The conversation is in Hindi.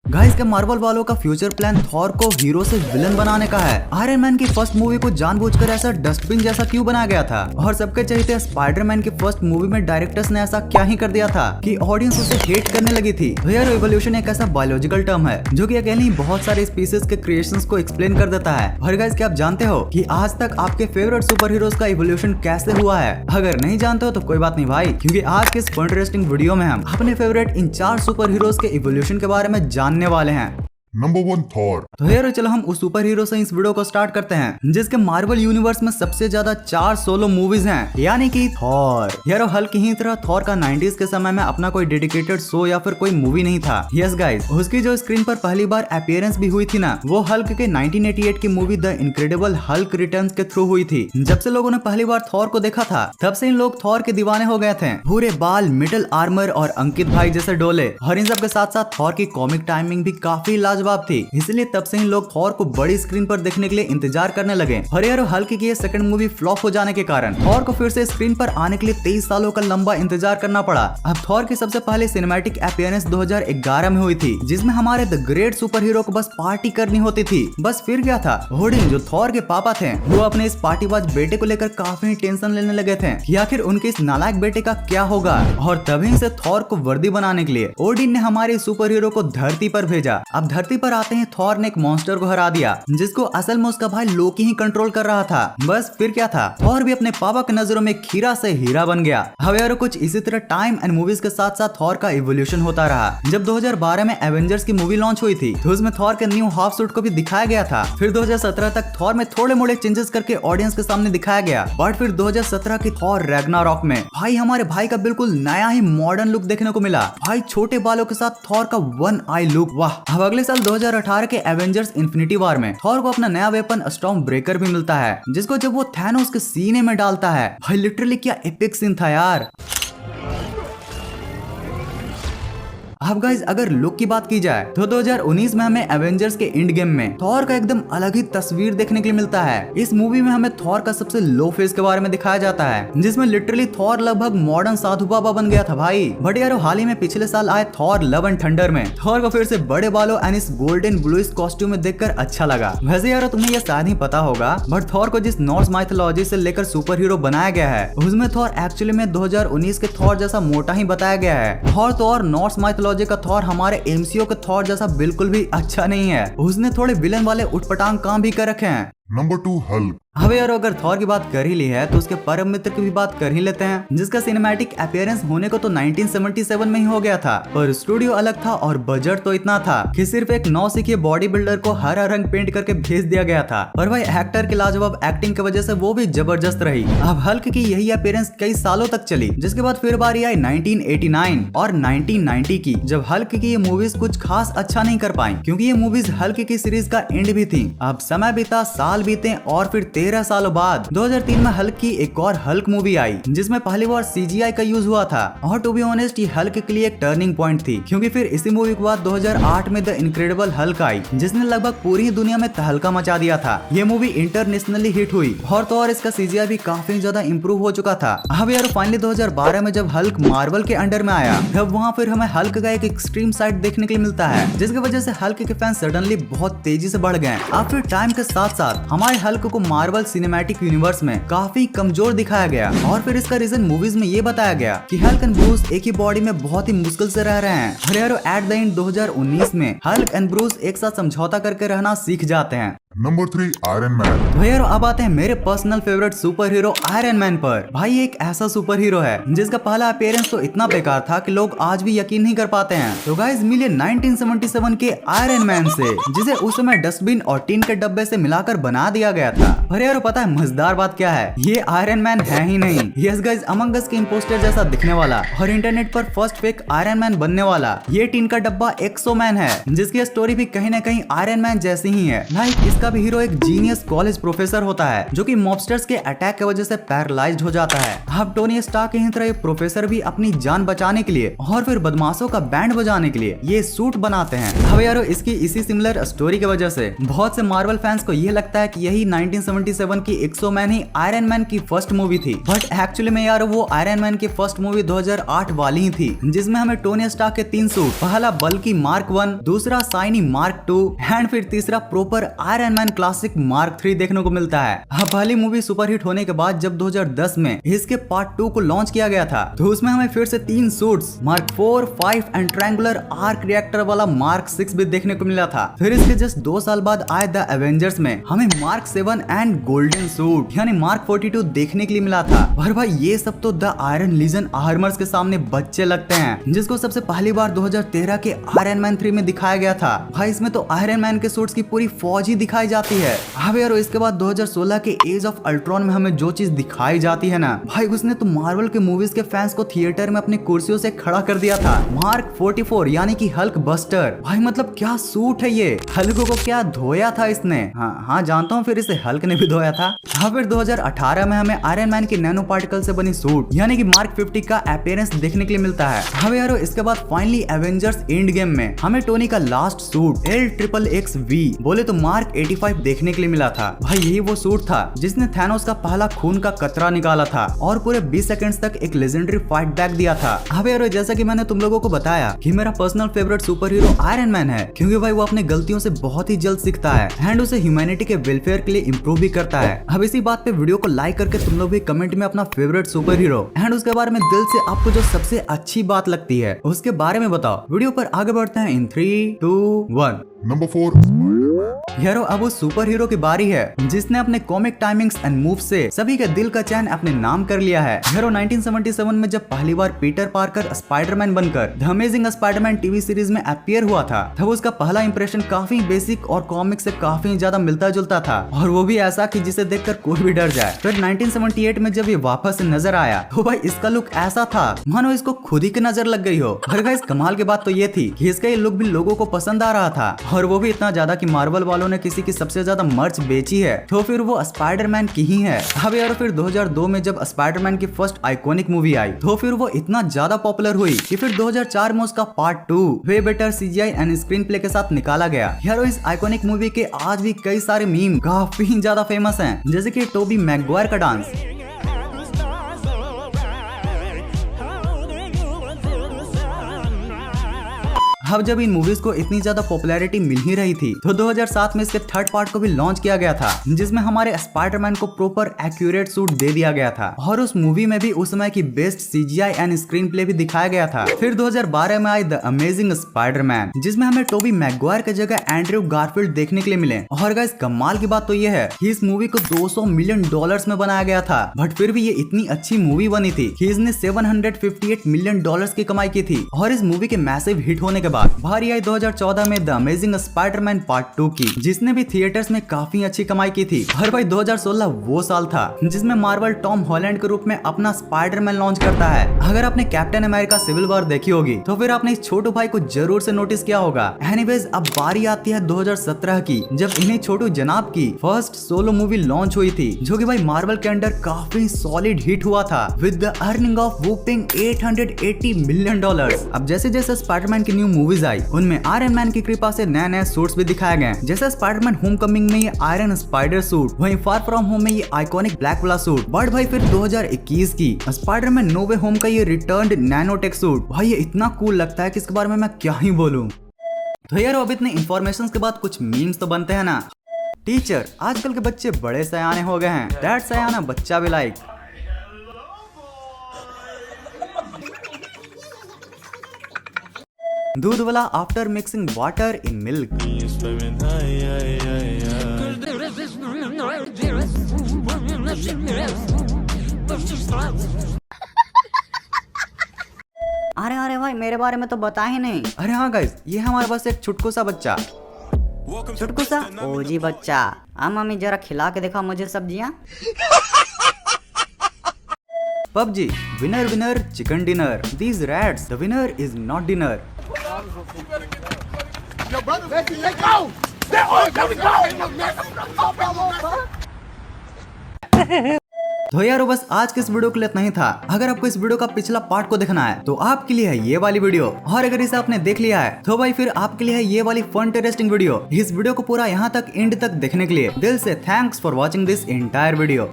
गाइस के मार्वल वालों का फ्यूचर प्लान थॉर को हीरो से विलन बनाने का है। आयरन मैन की फर्स्ट मूवी को जानबूझकर ऐसा डस्टबिन जैसा क्यों बनाया गया था, और सबके चहेते स्पाइडरमैन की फर्स्ट मूवी में डायरेक्टर्स ने ऐसा क्या ही कर दिया था कि ऑडियंस उसे हेट करने लगी थी। तो यार इवोल्यूशन एक ऐसा बायोलॉजिकल टर्म है जो कि अकेले ही बहुत सारे स्पीसीज के क्रिएशंस को एक्सप्लेन कर देता है। और गाइस क्या आप जानते हो कि आज तक आपके फेवरेट सुपर हीरोज का इवोल्यूशन कैसे हुआ है? अगर नहीं जानते हो तो कोई बात नहीं भाई, क्योंकि आज के इस इंटरेस्टिंग वीडियो में हम अपने फेवरेट इन 4 सुपर हीरोज के इवोल्यूशन के बारे में जानने वाले हैं। Number 1 Thor. तो यार चलो हम उस सुपर हीरो से इस वीडियो को स्टार्ट करते हैं जिसके मार्वल यूनिवर्स में सबसे ज्यादा 4 सोलो मूवीज हैं, यानी कि थॉर। यार हल्क ही तरह थॉर का 90s के समय में अपना कोई डेडिकेटेड शो या फिर कोई मूवी नहीं था। यस गाइस, उसकी जो स्क्रीन पर पहली बार अपीयरेंस भी हुई थी ना, वो हल्क के 1988 की movie the incredible Hulk returns के थ्रू हुई थी। जब से लोगों ने पहली बार थॉर को देखा था तब से इन लोग थॉर के दीवाने हो गए थे। पूरे बाल, मेटल आर्मर और अंकित भाई जैसे डोले, और इन सब के साथ साथ थॉर की कॉमिक टाइमिंग भी काफी लाजवाब थी। इसलिए तब से इन लोग थॉर को बड़ी स्क्रीन पर देखने के लिए इंतजार करने लगे। और यार हल्क की ये सेकंड मूवी फ्लॉप हो जाने के कारण थॉर को फिर से स्क्रीन पर आने के लिए 23 सालों का लंबा इंतजार करना पड़ा। अब थॉर की सबसे पहले सिनेमैटिक अपीयरेंस 2011 में हुई थी, जिसमें हमारे द ग्रेट सुपर हीरो को बस पार्टी करनी होती थी। बस फिर क्या था, ओडिन जो थॉर के पापा थे वो अपने इस पार्टीबाज बेटे को लेकर काफी टेंशन लेने लगे थे कि आखिर उनके इस नालायक बेटे का क्या होगा। और तभी से थॉर को वर्दी बनाने के लिए ओडिन ने हमारे सुपर हीरो को धरती पर भेजा। अब धरती पर आते हैं थॉर ने एक मॉन्स्टर को हरा दिया जिसको असल में उसका भाई लोकी ही कंट्रोल कर रहा था। बस फिर क्या था, थॉर भी अपने पापा की नजरों में खीरा से हीरा बन गया। अब यार कुछ इसी तरह टाइम एंड मूवीज के साथ साथ थॉर का इवोल्यूशन होता रहा। जब 2012 में एवेंजर्स की मूवी लॉन्च हुई थी तो उसमें थॉर के न्यू हाफ सूट को भी दिखाया गया था। फिर 2017 तक थॉर में थोड़े मोड़े चेंजेस करके ऑडियंस के सामने दिखाया गया। बट फिर 2017 की थॉर रैग्नारॉक में भाई हमारे भाई का बिल्कुल नया ही मॉडर्न लुक देखने को मिला। भाई छोटे बालों के साथ थॉर का वन आई लुक, वाह। अब अगले साल 2018 के एवेंजर्स इन्फिनिटी वार में थॉर को अपना नया वेपन स्टॉर्म ब्रेकर भी मिलता है, जिसको जब वो थैनोस के सीने में डालता है, भाई लिटरली क्या एपिक सीन था यार। अब गाइस अगर लुक की बात की जाए तो 2019 में हमें एवेंजर्स के एंड गेम में थॉर का एकदम अलग ही तस्वीर देखने के लिए मिलता है। इस मूवी में हमें थॉर का सबसे लो फेस के बारे में दिखाया जाता है, जिसमें लिटरली थॉर लगभग मॉडर्न साधु बाबा बन गया था भाई। बट यार हाल ही में पिछले साल आए थॉर लव एंड थंडर में थॉर को फिर से बड़े बालों एंड इस गोल्डन ब्लूइश कॉस्ट्यूम में देखकर अच्छा लगा। वैसे यार तुम्हें यह शायद ही पता होगा, बट थॉर को जिस नॉर्स माइथोलॉजी से लेकर सुपर हीरो बनाया गया है उसमें थॉर एक्चुअली में 2019 के थॉर जैसा मोटा ही बताया गया है। और नॉर्स माइथोलॉजी का थॉर हमारे एमसीयू के थॉर जैसा बिल्कुल भी अच्छा नहीं है। उसने थोड़े विलन वाले उठपटांग काम भी कर रखे हैं। Number 2 Hulk. अब यार अगर थॉर की बात कर ही ली है तो उसके परम मित्र की भी बात कर ही लेते हैं, जिसका सिनेमैटिक अपीयरेंस होने को तो 1977 में ही हो गया था, पर स्टूडियो अलग था और बजट तो इतना था कि सिर्फ एक नौसिखिए बॉडी बिल्डर को हरा रंग पेंट करके भेज दिया गया था। पर भाई एक्टर की लाजवाब एक्टिंग की वजह से वो भी जबरदस्त रही। अब हल्क की यही अपीयरेंस कई सालों तक चली, जिसके बाद फिर बारी आई 1989 और 1990 की, जब हल्क की ये मूवीज कुछ खास अच्छा नहीं कर पाई, क्योंकि ये मूवीज हल्क की सीरीज का एंड भी थी। अब समय बीता, साल बीते और फिर 13 सालों बाद 2003 में हल्क की एक और हल्क मूवी आई, जिसमें पहली बार सीजीआई का यूज हुआ था। और टू बी ऑनेस्ट ये हल्क के लिए एक टर्निंग पॉइंट थी, क्योंकि फिर इसी मूवी के बाद 2008 में द इनक्रेडिबल हल्क आई, जिसने लगभग पूरी दुनिया में तहलका मचा दिया था। ये मूवी इंटरनेशनली हिट हुई और इसका सीजीआई भी काफी ज्यादा इम्प्रूव हो चुका था। अब यार फाइनली 2012 में जब हल्क मार्वल के अंडर में आया, तब वहाँ फिर हमें हल्क का एक एक्सट्रीम साइड देखने के लिए मिलता है, जिसकी वजह से हल्क के फैंस सडनली बहुत तेजी से बढ़ गए। अब फिर टाइम के साथ साथ हमारे हल्क को मार्वल सिनेमैटिक यूनिवर्स में काफी कमजोर दिखाया गया, और फिर इसका रीजन मूवीज में ये बताया गया कि हल्क एंड ब्रूस एक ही बॉडी में बहुत ही मुश्किल से रह रहे हैं। अरे यार एट द एंड 2019 में हल्क एंड ब्रूस एक साथ समझौता करके रहना सीख जाते हैं। Number 3 iron man. तो यार अब आते हैं मेरे personal favourite super hero iron man पर। भाई एक ऐसा सुपर हीरो है जिसका पहला अपीयरेंस तो इतना बेकार था कि लोग आज भी यकीन नहीं कर पाते हैं। तो गाइस मिलिए 1977 के आयरन मैन से, जिसे उस समय डस्टबिन और टीन के डब्बे से मिलाकर बना दिया गया था। अरे यार पता है मजेदार बात क्या है, ये आयरन मैन है ही नहीं। यस गाइस, अमंग अस के इंपोस्टर जैसा दिखने वाला और इंटरनेट पर फर्स्ट फेक आयरन मैन बनने वाला ये टीन का डब्बा एक्सो मैन है, जिसकी स्टोरी भी कहीं ना कहीं आयरन मैन जैसी ही है। लाइक इस इसका भी हीरो एक जीनियस कॉलेज प्रोफेसर होता है जो कि मॉबस्टर्स के अटैक की वजह से पैरालाइज्ड हो जाता है। अब टोनी स्टार्क की तरह एक प्रोफेसर भी अपनी जान बचाने के लिए और फिर बदमाशों का बैंड बजाने के लिए ये सूट बनाते हैं। अब यारो इसकी इसी सिमिलर स्टोरी की वजह से बहुत से मार्वल फैंस को ये लगता है कि यही 1977 की एक्सो मैन ही आयरन मैन की फर्स्ट मूवी थी, बट एक्चुअली में यार वो आयरन मैन की फर्स्ट मूवी 2008 वाली ही थी, जिसमें हमें टोनी स्टार्क के 3 सूट, पहला बल्कि मार्क 1, दूसरा शाइनी मार्क 2 एंड फिर तीसरा proper iron man classic mark 3 देखने को मिलता है। पहली मूवी सुपरहिट होने के बाद जब 2010 में इसके पार्ट 2 को लॉन्च किया गया था तो उसमें हमें फिर से 3 suits mark 4, 5 and triangular arc reactor वाला मार्क 6 भी देखने को मिला था। फिर इसके जस्ट 2 साल बाद आए द एवेंजर्स में हमें मार्क 7 एंड गोल्डन सूट यानी मार्क 42 देखने के लिए मिला था। और भाई ये सब तो द आयरन लीजन आर्मर्स के सामने बच्चे लगते हैं, जिसको सबसे पहली बार 2013 के आयरन मैन 3 में दिखाया गया था। भाई इसमें तो आयरन मैन के सूट्स की पूरी फौज ही दिखाई जाती है। अब यार इसके बाद 2016 के एज ऑफ अल्ट्रॉन में हमें जो चीज दिखाई जाती है ना भाई, उसने तो मार्वल के मूवीज के फैंस को थिएटर में अपनी कुर्सियों से खड़ा कर दिया था। मार्क 44 यानी कि हल्क बस्टर, भाई मतलब क्या सूट है ये, हल्क को क्या धोया था इसने। हाँ जानता हूँ, फिर इसे हल्क ने भी धोया था। हाँ फिर 2018 में हमें आयरन मैन के नैनो पार्टिकल से बनी सूट यानी कि मार्क 50 का अपीयरेंस देखने के लिए मिलता है। अब यारो इसके बाद फाइनली एवेंजर्स एंड गेम में हमें टोनी का लास्ट सूट LXXV बोले तो मार्क 85 देखने के लिए मिला था। भाई यही वो सूट था जिसने थैनोस का पहला खून का कतरा निकाला था और पूरे 20 सेकंड्स तक एक लेजेंडरी फाइट बैक दिया था। अब यारो जैसा कि मैंने तुम लोगों को बताया कि मेरा personal favourite super hero iron man है, क्योंकि भाई वो अपनी गलतियों से बहुत ही जल्द सीखता है एंड उसे ह्यूमैनिटी के वेलफेयर के लिए इम्प्रूव भी करता है। अब इसी बात पे वीडियो को लाइक करके तुम लोग भी कमेंट में अपना फेवरेट सुपर हीरो एंड उसके बारे में दिल से आपको जो सबसे अच्छी बात लगती है उसके बारे में बताओ। वीडियो पर आगे बढ़ते हैं इन 3, 2, 1। Number 4 यारो अब उस सुपर हीरो की बारी है जिसने अपने कॉमिक टाइमिंग्स एंड मूव से सभी के दिल का चैन अपने नाम कर लिया है। यारो 1977 में जब पहली बार पीटर पार्कर स्पाइडरमैन बनकर the amazing Spiderman TV series में अपीयर हुआ था, तब उसका पहला इंप्रेशन काफी बेसिक और कॉमिक से काफी ज्यादा मिलता जुलता था, और वो भी ऐसा कि जिसे देखकर कोई भी डर जाए। फिर 1978 में जब ये वापस नजर आया तो भाई इसका लुक ऐसा था मानो इसको खुद ही की नजर लग गई हो। और गाइस कमाल की बात तो ये थी कि इसका ये लुक भी लोगों को पसंद आ रहा था, और वो भी इतना ज्यादा कि मार्वल वालों ने किसी की सबसे ज्यादा मर्च बेची है तो फिर वो स्पाइडरमैन की ही है। अब यार फिर 2002 में जब स्पाइडरमैन की फर्स्ट आइकॉनिक मूवी आई तो फिर वो इतना ज्यादा पॉपुलर हुई कि फिर 2004 में उसका part 2 way better CGI and screen play के साथ निकाला गया। यार इस आइकॉनिक मूवी के आज भी कई सारे मीम काफी ज्यादा फेमस हैं, जैसे कि टोबी मैगवायर का डांस। अब जब इन मूवीज को इतनी ज्यादा पॉपुलैरिटी मिल ही रही थी तो 2007 में इसके थर्ड पार्ट को भी लॉन्च किया गया था, जिसमें हमारे स्पाइडरमैन को प्रॉपर एक्यूरेट सूट दे दिया गया था, और उस मूवी में भी उस समय की best CGI and screen play भी दिखाया गया था। फिर 2012 में आई द अमेजिंग स्पाइडरमैन, जिसमें हमें टोबी मैगवायर की जगह एंड्रयू गारफील्ड देखने के लिए मिले। और गाइस कमाल की बात तो ये है कि इस मूवी को $200 मिलियन में बनाया गया था, बट फिर भी ये इतनी अच्छी मूवी बनी थी कि इसने $758 मिलियन की कमाई की थी। और इस मूवी के मैसिव हिट होने के बारी आई 2014 में द अमेजिंग स्पाइडरमैन पार्ट 2 की, जिसने भी थिएटर्स में काफी अच्छी कमाई की थी। और भाई 2016 वो साल था जिसमें मार्वल टॉम हॉलैंड के रूप में अपना स्पाइडरमैन लॉन्च करता है। अगर आपने कैप्टन अमेरिका सिविल वॉर देखी होगी तो फिर आपने इस छोटू भाई को जरूर से नोटिस किया होगा। एनीवेज अब बारी आती है 2017 की, जब इन्हीं छोटू जनाब की फर्स्ट सोलो मूवी लॉन्च हुई थी, जो कि भाई मार्वल के अंडर काफी सॉलिड हिट हुआ था with the earning of whooping $880 million. अब जैसे जैसे स्पाइडरमैन की न्यू मूवीज आई उनमें आयरन मैन की कृपा से नए नए सूट्स भी दिखाए गए, जैसे स्पाइडरमैन होमकमिंग में ये आयरन स्पाइडर सूट, वहीं फार फ्रॉम होम में ये आइकॉनिक ब्लैक वाला सूट। बट भाई फिर 2021 की स्पाइडरमैन नो वे होम का ये रिटर्न्ड नैनोटेक सूट, भाई ये इतना कूल लगता है कि इसके बारे में मैं क्या ही बोलूं। तो यार अब इतने इन्फॉर्मेशन के बाद कुछ मीम्स तो बनते हैं ना। टीचर, आजकल के बच्चे बड़े सयाने हो गए हैं, दैट सयाना बच्चा भी लाइक। दूध वाला after mixing water in milk. अरे भाई मेरे बारे में तो बता ही नहीं। अरे हाँ गाइस, ये हमारे पास एक छुटकू सा बच्चा। छुटकू सा? ओ जी बच्चा, मम्मी जरा खिला के देखा मुझे सब्जियां। PUBG, winner winner chicken dinner. These rats, the winner is not dinner. Yo, brother, let go! तो यारो बस आज के इस वीडियो के लिए इतना ही था। अगर आपको इस वीडियो का पिछला पार्ट को देखना है तो आपके लिए है ये वाली वीडियो, और अगर इसे आपने देख लिया है तो भाई फिर आपके लिए है ये वाली फन इंटरेस्टिंग वीडियो। इस वीडियो को पूरा यहाँ तक एंड तक देखने के लिए दिल से thanks for watching this entire video.